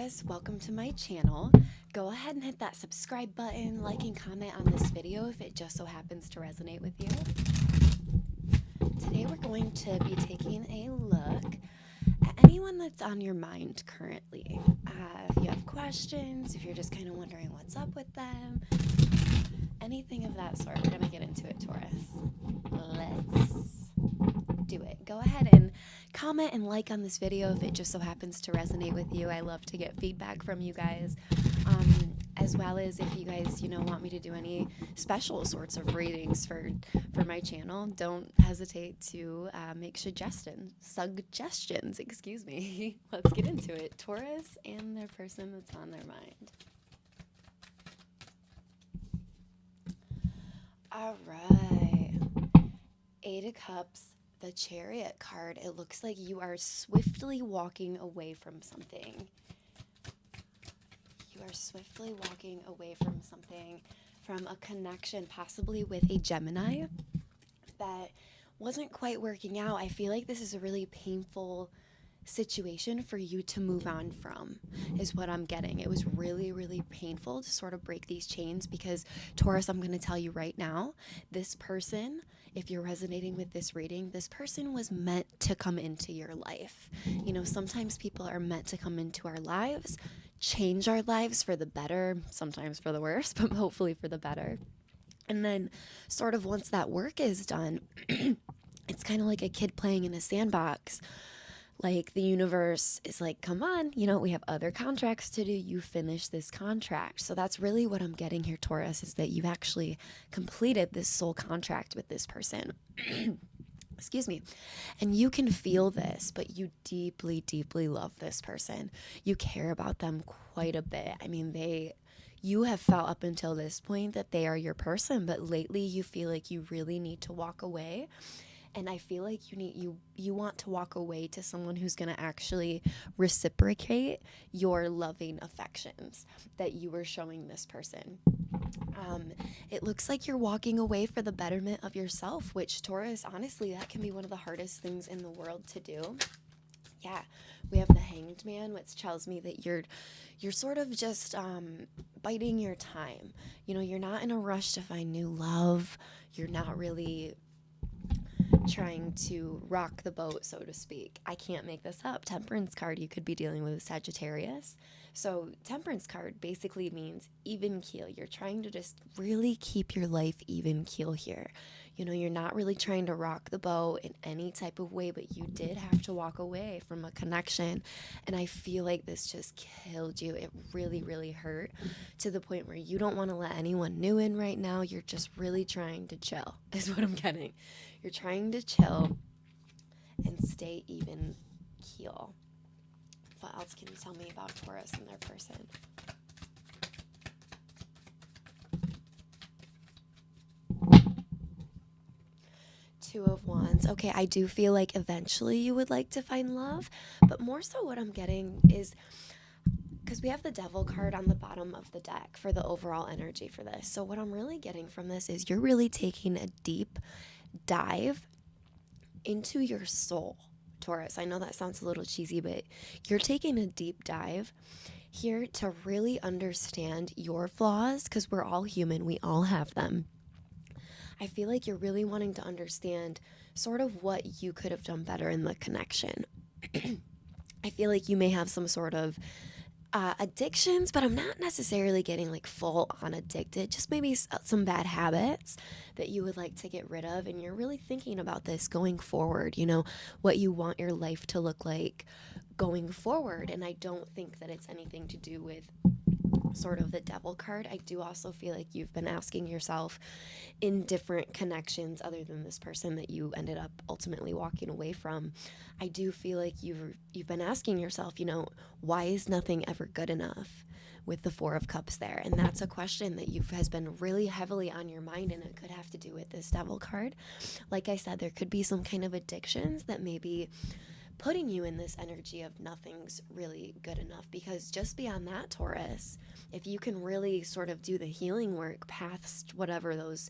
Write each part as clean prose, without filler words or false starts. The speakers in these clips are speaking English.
Taurus, welcome to my channel. Go ahead and hit that subscribe button, like and comment on this video if it just so happens to resonate with you. Today we're going to be taking a look at anyone that's on your mind currently. If you have questions, if you're just kind of wondering what's up with them, anything of that sort, we're going to get into it, Taurus. Let's do it. Go ahead and comment and like on this video if it just so happens to resonate with you. I love to get feedback from you guys, as well as if you guys, want me to do any special sorts of readings for my channel. Don't hesitate to make suggestions. Excuse me. Let's get into it. Taurus and their person that's on their mind. All right. Eight of Cups. The Chariot card, it looks like you are swiftly walking away from something. You are swiftly walking away from something, from a connection, possibly with a Gemini that wasn't quite working out. I feel like this is a really painful situation for you to move on from, is what I'm getting. It was really, really painful to sort of break these chains because, Taurus, I'm going to tell you right now, this person, if you're resonating with this reading, this person was meant to come into your life. Sometimes people are meant to come into our lives, change our lives for the better, sometimes for the worse, but hopefully for the better. And then sort of once that work is done, it's kind of like a kid playing in a sandbox. Like the universe is like, come on, we have other contracts to do. You finish this contract. So that's really what I'm getting here, Taurus, is that you've actually completed this soul contract with this person. Excuse me. And you can feel this, but you deeply, deeply love this person. You care about them quite a bit. I mean, you have felt up until this point that they are your person, but lately you feel like you really need to walk away. And I feel like you want to walk away to someone who's going to actually reciprocate your loving affections that you were showing this person. It looks like you're walking away for the betterment of yourself, which, Taurus, honestly, that can be one of the hardest things in the world to do. Yeah, we have the Hanged Man, which tells me that you're sort of just biding your time. You're not in a rush to find new love. You're not really trying to rock the boat, so to speak. I can't make this up. Temperance card, you could be dealing with a Sagittarius. So Temperance card basically means even keel. You're trying to just really keep your life even keel here. You're not really trying to rock the boat in any type of way, but you did have to walk away from a connection. And I feel like this just killed you. It really, really hurt to the point where you don't want to let anyone new in right now. You're just really trying to chill, is what I'm getting. You're trying to chill and stay even keel. What else can you tell me about Taurus and their person? Two of Wands. Okay, I do feel like eventually you would like to find love, but more so what I'm getting is, because we have the Devil card on the bottom of the deck for the overall energy for this. So what I'm really getting from this is you're really taking a deep dive into your soul, Taurus. I know that sounds a little cheesy, but you're taking a deep dive here to really understand your flaws, because we're all human. We all have them. I feel like you're really wanting to understand sort of what you could have done better in the connection. I feel like you may have some sort of addictions, but I'm not necessarily getting like full on addicted, just maybe some bad habits that you would like to get rid of. And you're really thinking about this going forward, what you want your life to look like going forward. And I don't think that it's anything to do with sort of the Devil card. I do also feel like you've been asking yourself in different connections other than this person that you ended up ultimately walking away from. I do feel like you've been asking yourself, why is nothing ever good enough, with the Four of Cups there? And that's a question that has been really heavily on your mind, and it could have to do with this Devil card. Like I said, there could be some kind of addictions that maybe putting you in this energy of nothing's really good enough. Because just beyond that, Taurus, if you can really sort of do the healing work past whatever those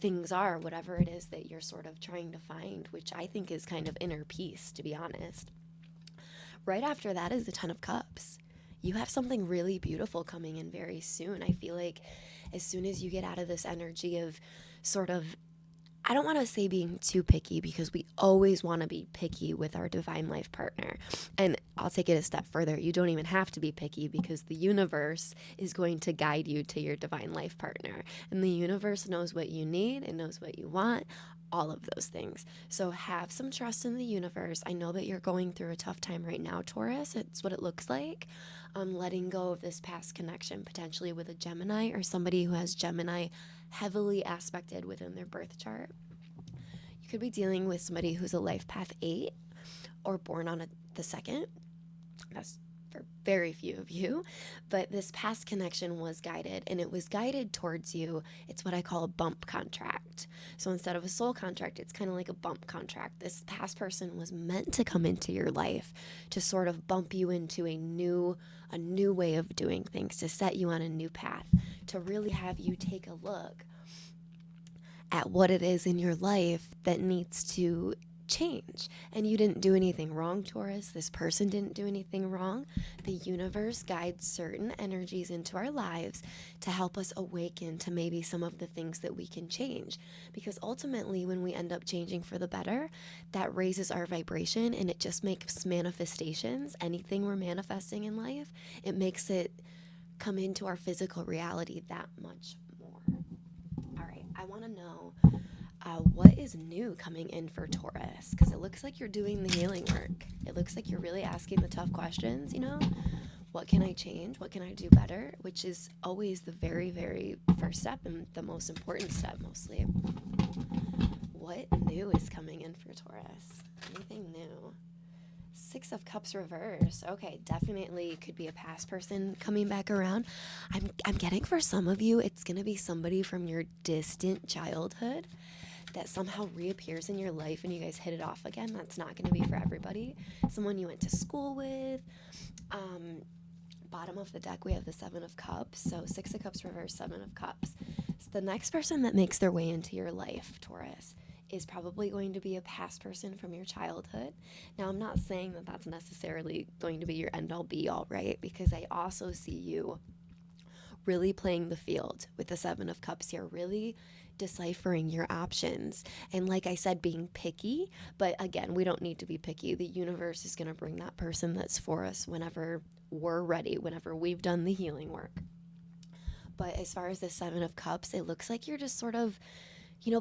things are, whatever it is that you're sort of trying to find, which I think is kind of inner peace, to be honest. Right after that is the Ten of Cups. you have something really beautiful coming in very soon. I feel like as soon as you get out of this energy of sort of, I don't want to say being too picky, because we always want to be picky with our divine life partner. And I'll take it a step further. You don't even have to be picky, because the universe is going to guide you to your divine life partner. And the universe knows what you need, it knows what you want, all of those things. So have some trust in the universe. I know that you're going through a tough time right now, Taurus. It's what it looks like. Letting go of this past connection, potentially with a Gemini or somebody who has Gemini heavily aspected within their birth chart. You could be dealing with somebody who's a life path 8 or born on the 2nd. That's for very few of you, but this past connection was guided, and it was guided towards you. It's what I call a bump contract. So instead of a soul contract, it's kind of like a bump contract. This past person was meant to come into your life to sort of bump you into a new way of doing things, to set you on a new path, to really have you take a look at what it is in your life that needs to change. And you didn't do anything wrong, Taurus. This person didn't do anything wrong. The universe guides certain energies into our lives to help us awaken to maybe some of the things that we can change. Because ultimately, when we end up changing for the better, that raises our vibration, and it just makes manifestations, anything we're manifesting in life, it makes it come into our physical reality that much more. All right, I want to know what is new coming in for Taurus? Because it looks like you're doing the healing work. It looks like you're really asking the tough questions, What can I change? What can I do better? Which is always the very, very first step, and the most important step mostly. What new is coming in for Taurus? Anything new? 6 of Cups reverse. Okay, definitely could be a past person coming back around. I'm getting, for some of you, it's going to be somebody from your distant childhood that somehow reappears in your life and you guys hit it off again. That's not going to be for everybody. Someone you went to school with. Bottom of the deck, we have the 7 of Cups. So 6 of Cups reverse, 7 of Cups. So the next person that makes their way into your life, Taurus, is probably going to be a past person from your childhood. Now, I'm not saying that that's necessarily going to be your end-all be-all, right? Because I also see you really playing the field with the 7 of Cups here, really deciphering your options. And like I said, being picky, but again, we don't need to be picky. The universe is going to bring that person that's for us whenever we're ready, whenever we've done the healing work. But as far as the 7 of Cups, it looks like you're just sort of,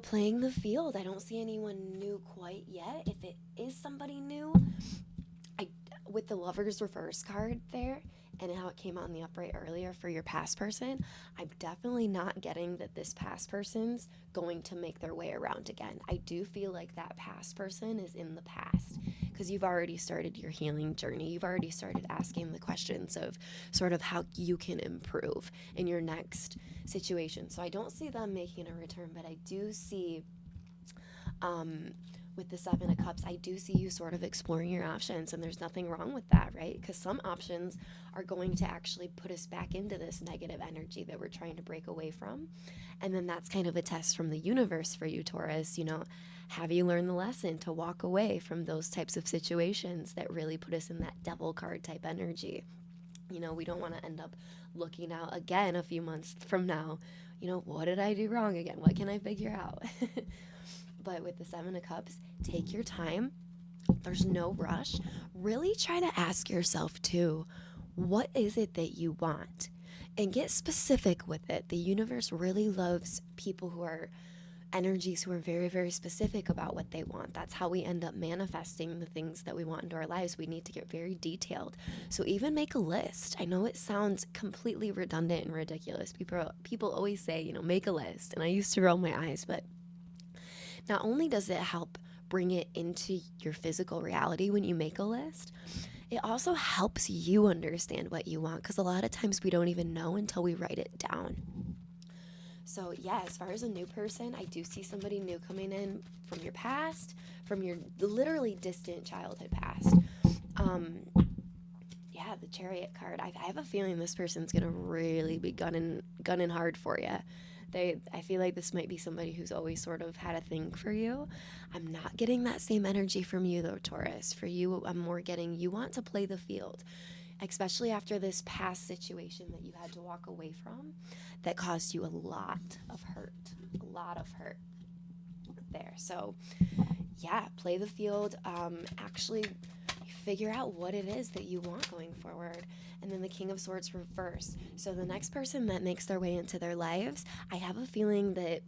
playing the field. I don't see anyone new quite yet. If it is somebody new, with the Lover's reverse card there, and how it came out in the upright earlier for your past person, I'm definitely not getting that this past person's going to make their way around again. I do feel like that past person is in the past, because you've already started your healing journey. You've already started asking the questions of sort of how you can improve in your next situation. So I don't see them making a return, but I do see with the 7 of Cups, I do see you sort of exploring your options, and there's nothing wrong with that, right? Because some options are going to actually put us back into this negative energy that we're trying to break away from. And then that's kind of a test from the universe for you, Taurus. Have you learned the lesson to walk away from those types of situations that really put us in that devil card type energy? We don't want to end up looking out again a few months from now. What did I do wrong again? What can I figure out? But with the 7 of Cups, take your time. There's no rush. Really try to ask yourself, too, what is it that you want? And get specific with it. The universe really loves people who are energies who are very, very specific about what they want. That's how we end up manifesting the things that we want into our lives. We need to get very detailed. So even make a list. I know it sounds completely redundant and ridiculous. People always say, make a list. And I used to roll my eyes, but not only does it help bring it into your physical reality when you make a list, it also helps you understand what you want, because a lot of times we don't even know until we write it down. So yeah, as far as a new person, I do see somebody new coming in from your past, from your literally distant childhood past. Yeah, the Chariot card. I have a feeling this person's gonna really be gunning hard for you. I feel like this might be somebody who's always sort of had a thing for you. I'm not getting that same energy from you though, Taurus. For you, I'm more getting, you want to play the field. especially after this past situation that you had to walk away from that caused you a lot of hurt, there. So yeah, play the field, actually figure out what it is that you want going forward. And then the King of Swords reverse. So the next person that makes their way into their lives, I have a feeling that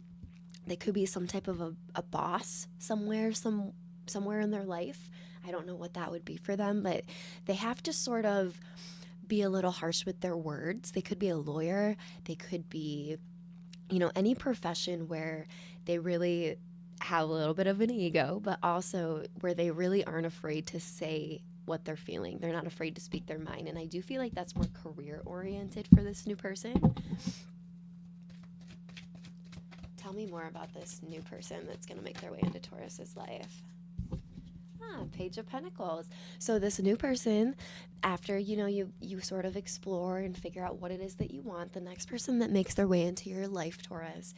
they could be some type of a boss somewhere in their life. I don't know what that would be for them, but they have to sort of be a little harsh with their words. They could be a lawyer. They could be, any profession where they really have a little bit of an ego, but also where they really aren't afraid to say what they're feeling. They're not afraid to speak their mind. And I do feel like that's more career oriented for this new person. Tell me more about this new person that's going to make their way into Taurus's life. Page of Pentacles. So this new person, after you sort of explore and figure out what it is that you want, the next person that makes their way into your life, Taurus,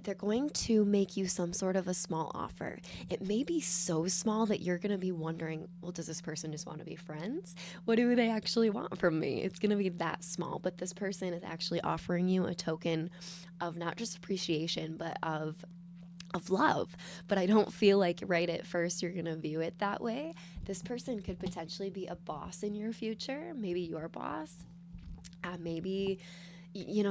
they're going to make you some sort of a small offer. It may be so small that you're going to be wondering, well, does this person just want to be friends? What do they actually want from me? It's going to be that small, but this person is actually offering you a token of not just appreciation, but of love. But I don't feel like right at first you're going to view it that way. This person could potentially be a boss in your future, maybe your boss, maybe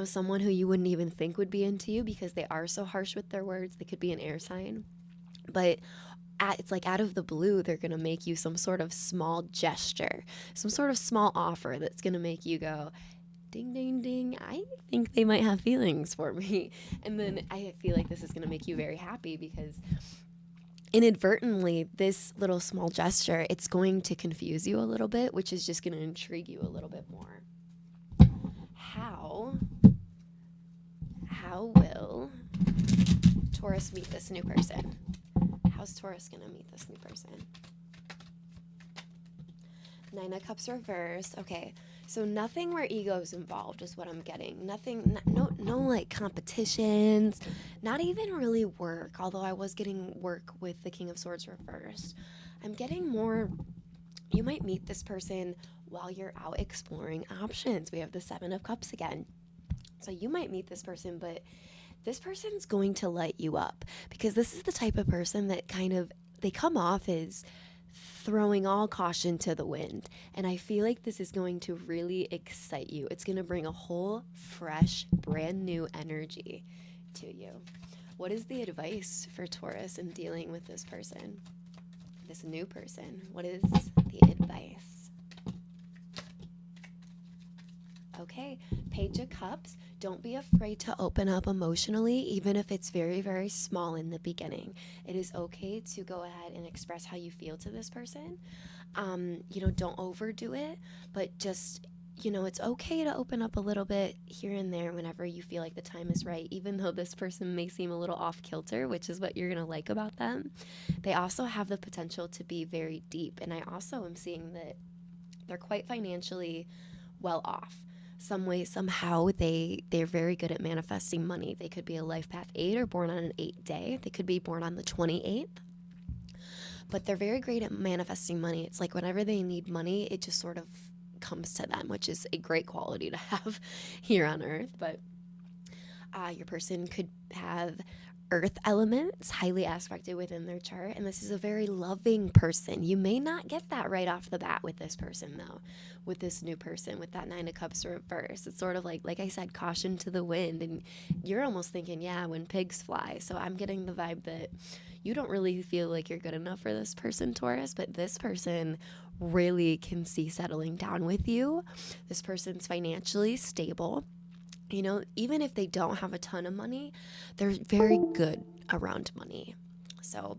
someone who you wouldn't even think would be into you because they are so harsh with their words. They could be an air sign. But it's like out of the blue, they're going to make you some sort of small gesture, some sort of small offer that's going to make you go, ding, ding, ding, I think they might have feelings for me. And then I feel like this is going to make you very happy because inadvertently, this little small gesture, it's going to confuse you a little bit, which is just going to intrigue you a little bit more. How will Taurus meet this new person? How's Taurus going to meet this new person? Nine of Cups reversed. Okay, so nothing where ego's involved is what I'm getting. Nothing, no like competitions, not even really work, although I was getting work with the King of Swords reversed. I'm getting more, you might meet this person while you're out exploring options. We have the Seven of Cups again. So you might meet this person, but this person's going to light you up because this is the type of person that they come off as throwing all caution to the wind. And I feel like this is going to really excite you. It's going to bring a whole fresh, brand new energy to you. What is the advice for Taurus in dealing with this person, this new person? What is the advice? Okay, Page of Cups. Don't be afraid to open up emotionally, even if it's very, very small in the beginning. It is okay to go ahead and express how you feel to this person. Don't overdo it, but just, it's okay to open up a little bit here and there whenever you feel like the time is right, even though this person may seem a little off kilter, which is what you're going to like about them. They also have the potential to be very deep, and I also am seeing that they're quite financially well off. Some way, somehow, they're very good at manifesting money. They could be a life path 8 or born on an 8 day. They could be born on the 28th. But they're very great at manifesting money. It's like whenever they need money, it just sort of comes to them, which is a great quality to have here on Earth. But your person could have earth elements highly aspected within their chart, and this is a very loving person. You may not get that right off the bat with this person, though, with this new person, with that Nine of Cups reverse. It's sort of like I said, caution to the wind, and you're almost thinking, yeah, when pigs fly. So I'm getting the vibe that you don't really feel like you're good enough for this person, Taurus, but this person really can see settling down with you. This person's financially stable. Even if they don't have a ton of money, they're very good around money. So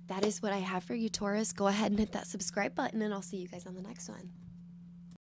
that is what I have for you, Taurus. Go ahead and hit that subscribe button, and I'll see you guys on the next one.